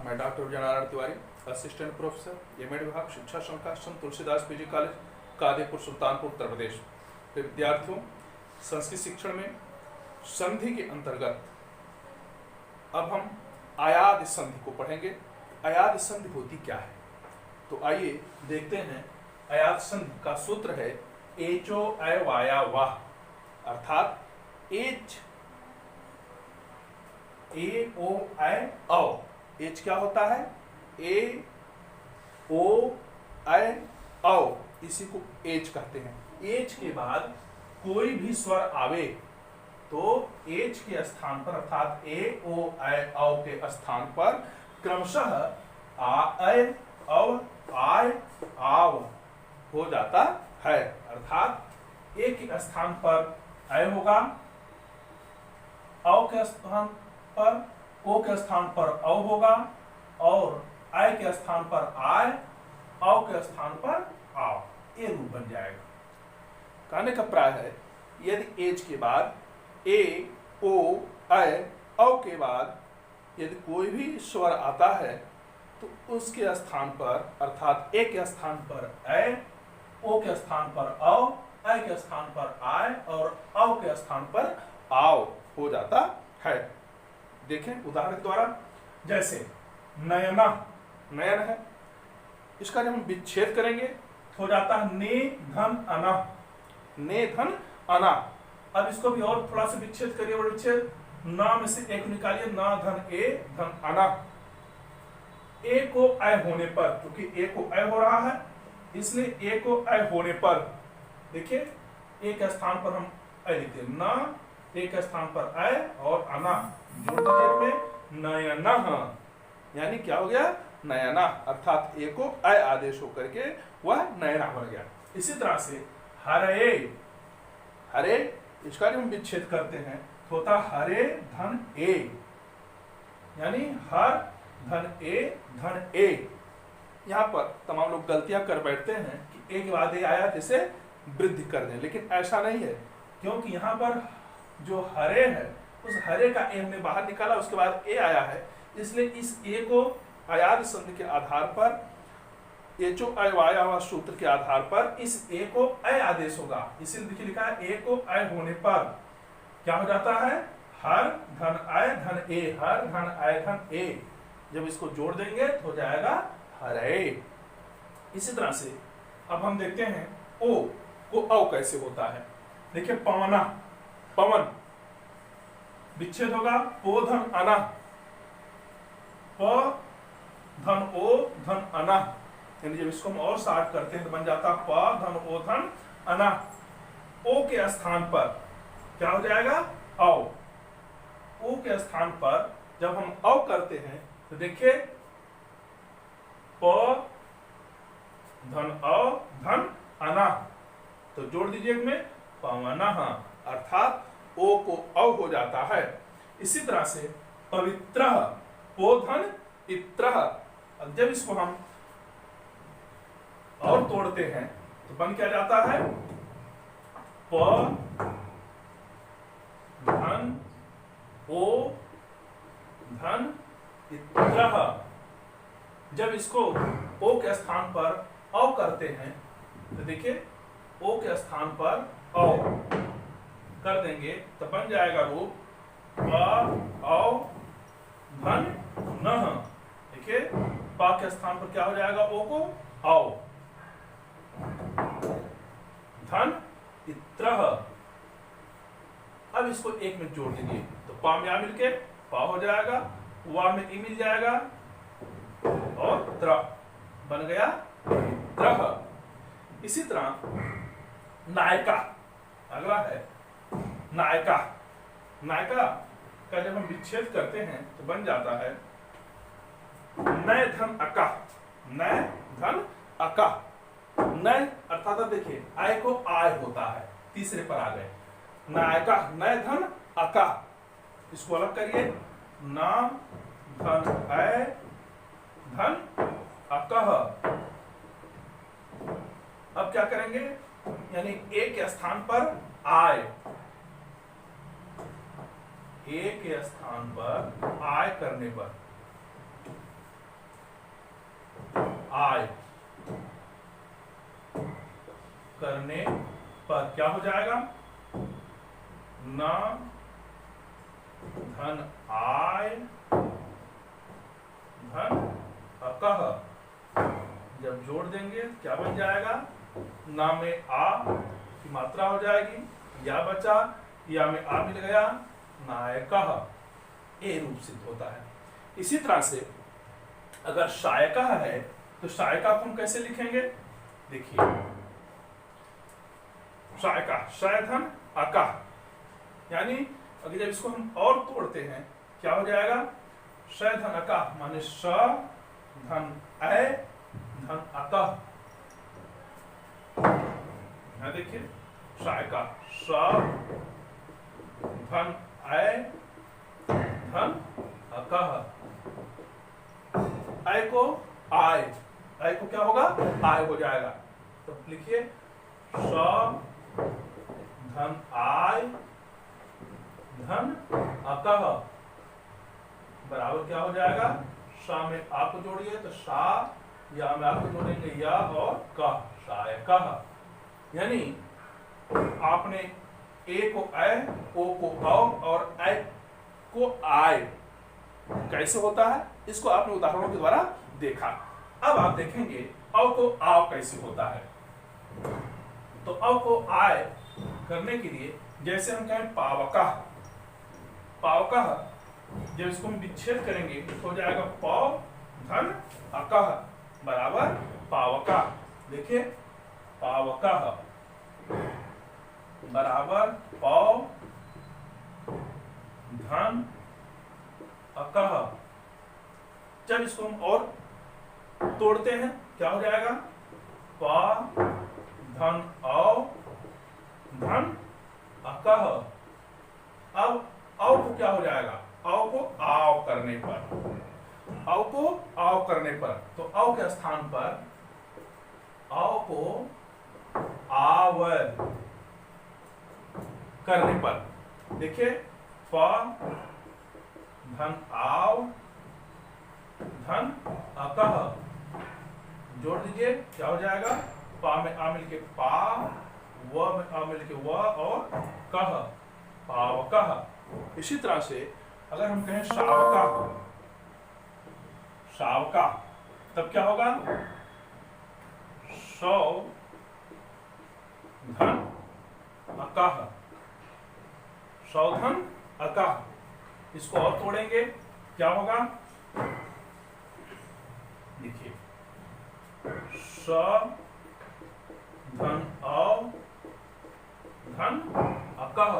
मैं doctor Vijaynarayan Tiwari, assistant professor MEd विभाग शिक्षा संकाय तुलसीदास पीजी कॉलेज, कादीपुर, सुल्तानपुर, उत्तर प्रदेश। तो विद्यार्थियों, संस्कृत शिक्षण में संधि के अंतर्गत अब हम अयाद संधि को पढ़ेंगे। अयाद संधि होती क्या है, तो आइए देखते हैं। अयाद संधि का सूत्र है एचो अय वाया वाह, अर्थात एच ए ओ आई औ। एच क्या होता है? ए ओ आई औ, इसी को एच कहते हैं। एच के बाद कोई भी स्वर आवे तो एच के स्थान पर अर्थात ए ओ आई औ के स्थान पर क्रमशः आ ऐ औ आय आव हो जाता है। अर्थात ए के स्थान पर ऐ होगा, औ के स्थान पर ओ के स्थान पर औ होगा और आय के स्थान पर आय, औ के स्थान पर आव, ये रूप बन जाएगा। कहने का प्राय है यदि एच के बाद ए ओ ऐ औ के बाद यदि कोई भी स्वर आता है तो उसके स्थान पर अर्थात ए के स्थान पर ऐ, ओ के स्थान पर औ, ऐ के स्थान पर आय और औ के स्थान पर आव हो जाता है। देखें उदाहरण द्वारा, जैसे नयना, नयन है, इसका जब हम विच्छेद करेंगे तो हो जाता है ने धन अना, ने धन अना। अब इसको भी और थोड़ा सा विच्छेद करिए, बड़े विच्छेद, ना में से एक निकालिए, ना धन ए धन अना। ए को ऐ होने पर, क्योंकि ए को ऐ हो रहा है इसलिए ए को ऐ होने पर देखिए ए के स्थान पर हम ऐ लिखते हैं, ना, ए के स्थान पर ऐ और अना जोड़ दीजिए में नयनः, यानी क्या हो गया? नयना, अर्थात ए को ऐ आदेश होकर के वह नयना बन गया। इसी तरह से हरे, हरे, इसका जब हम विच्छेद करते हैं तो होता हरे धन ए, यानी हर धन ए धन ए। यहाँ पर तमाम लोग गलतियां कर बैठते हैं कि ए के बाद ए आया जैसे वृद्धि कर दें, लेकिन ऐसा नहीं है, क्योंकि यहाँ पर जो हरे है उस हरे का ए हमने बाहर निकाला, उसके बाद ए आया है, इसलिए इस ए को अयाद संधि के आधार पर एचो ऐ वाया हुआ सूत्र के आधार पर इस ए को ऐ आदेश होगा। इसीलिए देखिए लिखा है ए को ऐ होने पर क्या हो जाता है? हर धन ऐ धन ए, हर धन ऐ धन ए। जब इसको जोड़ देंगे तो हो जाएगा हरे। इसी तरह से अब हम देखते हैं ओ को औ कैसे होता है। देखिए पवना, पवन, विच्छेद होगा पो धन अना, प धन ओ धन अना, यानी जब इसको हम और शार्ट करते हैं तो बन जाता प धन ओ धन अना। ओ के स्थान पर क्या हो जाएगा? औ। ओ के स्थान पर जब हम औ करते हैं तो देखिए प धन औ धन अना, तो जोड़ दीजिए में पवनः, अर्थात ओ को औ हो जाता है। इसी तरह से पवित्रः, पो धन इत्रः, जब इसको हम और तोड़ते हैं तो बन क्या जाता है? प धन ओ धन इत्रः। जब इसको ओ के स्थान पर औ करते हैं तो देखिए ओ के स्थान पर औ कर देंगे तो बन जाएगा रूप प औ धन नः। देखिए पा के स्थान पर क्या हो जाएगा? ओ को औ, धन इत्रः। अब इसको एक में जोड़ दीजिए तो पा में आ मिलके पा हो जाएगा, वा में ई मिल जाएगा और त्र बन गया त्रह। इसी तरह नायका, अगला है नायका। नायका का जब हम विच्छेद करते हैं तो बन जाता है नय धन अका, नय धन अका। नय अर्थात देखिए आय को आय होता है, तीसरे पर आ गए नायका, नय धन अका। इसको अलग करिए, नाम धन ऐ धन अकह। अब क्या करेंगे? यानी ए के स्थान पर आय, ए के स्थान पर आय करने पर आय करने पर क्या हो जाएगा? न धन आय धन अकह। जब जोड़ देंगे क्या बन जाएगा? ना में आ की मात्रा हो जाएगी, या बचा, या में आ मिल गया, नायकः। ए रूप सिद्ध होता है। इसी तरह से अगर शायकः है तो शायका को हम कैसे लिखेंगे? देखिए, शायका शय धन अकः, यानी अगर जब इसको हम और तोड़ते हैं क्या हो जाएगा? शय धन अकः माने श धन अय धन अकः। यहां देखिए, शायका श धन अय धन अकः। अय को आय, अय को क्या होगा? आय हो जाएगा। तो लिखिए स धन आय धन अकः बराबर क्या हो जाएगा? शा में आ को जोड़िए तो शा, या में आ को जोड़ेंगे या, और कह, शायकः। यानी आपने ए को अय, ओ को औ और अय को आय कैसे होता है इसको आपने उदाहरणों के द्वारा देखा। अब आप देखेंगे औ को आव कैसे होता है। तो औ को आय करने के लिए जैसे हम कहें पावकः, पावकः, जब इसको हम विच्छेद करेंगे तो हो जाएगा पौ धन अकः बराबर पावकः। देखिए, पावकः बराबर पौ धन अकः। जब इसको हम और तोड़ते हैं क्या हो जाएगा? पा धन औ धन अकः। अब औ को क्या हो जाएगा? औ को आव करने पर, औ को आव करने पर, तो औ के स्थान पर औ को आव करने पर देखिए, प धन आव धन अकः। जोड़ दीजिए क्या हो जाएगा? पा में आ मिल के पा, व में आ मिल के व, और कह पावकः। इसी तरह से अगर हम कहें शावका, शावका, तब क्या होगा? सौ धन अकः, सौधन अकः। इसको और तोड़ेंगे क्या होगा? देखिए, स धन औ धन अकः।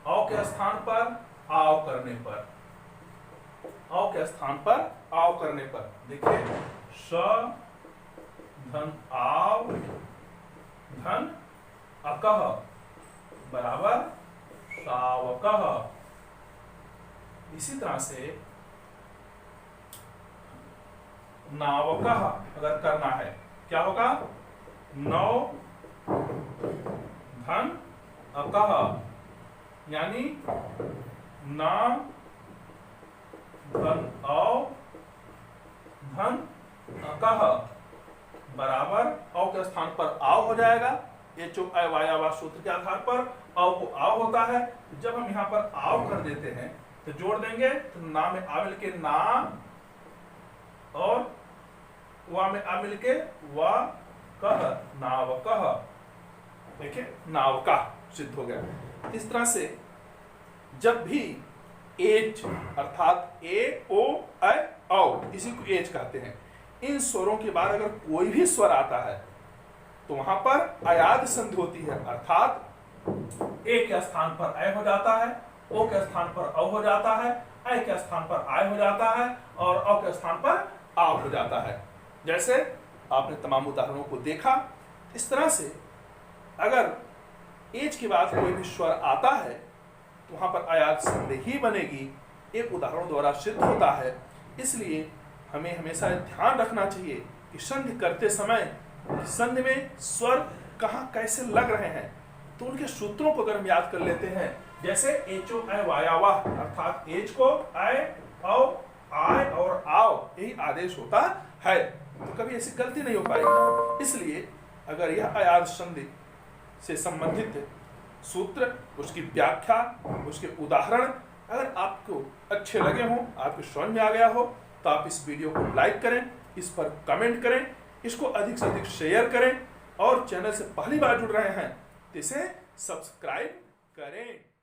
औ के स्थान पर आव करने पर, औ के स्थान पर आव करने पर देखिए, स धन आव धन अकः बराबर शावकः। इसी तरह से नावकः अगर करना है क्या होगा? नौ धन अकः, यानी ना धन औ धन अकः बराबर औ के स्थान पर आव हो जाएगा। ये चो अवायावा सूत्र के आधार पर औ को आव होता है। जब हम यहाँ पर आव कर देते हैं तो जोड़ देंगे तो ना में आ मिल के ना, और वा में आ मिल के वा, कह, नावकः। देखिए, नावका सिद्ध हो गया। इस तरह से जब भी एच अर्थात ए, ओ, ऐ, औ, इसी को एच कहते हैं, इन स्वरों के बाद अगर कोई भी स्वर आता है तो वहां पर अयाद संधि होती है, अर्थात ए के स्थान पर ऐ हो जाता है, ओ के स्थान पर औ हो जाता है, ऐ के स्थान पर आय हो जाता है, और औ के स्थान पर आव हो जाता है। जैसे आपने तमाम उदाहरणों को देखा। इस तरह से अगर एच के बाद कोई भी स्वर आता है तो वहां पर अयाद संधि ही बनेगी। एक उदाहरण द्वारा सिद्ध होता है। इसलिए हमें हमेशा ध्यान रखना चाहिए कि संधि करते समय संधि में स्वर कहाँ कैसे लग रहे हैं, तो उनके सूत्रों को अगर हम याद कर लेते हैं, जैसे एचो ऐ वायावा अर्थात एच को ऐ, औ, आय और आव यही आदेश होता है। तो कभी ऐसी गलती नहीं हो पाएगी। इसलिए अगर यह अयाद संधि से संबंधित सूत्र, उसकी व्याख्या, उसके उदाहरण अगर आपको अच्छे लगे हों, आपको समझ में आ गया हो, तो आप इस वीडियो को लाइक करें, इस पर कमेंट करें, इसको अधिक से अधिक शेयर करें और चैनल से पहली बार जुड़ रहे हैं तो इसे सब्सक्राइब करें।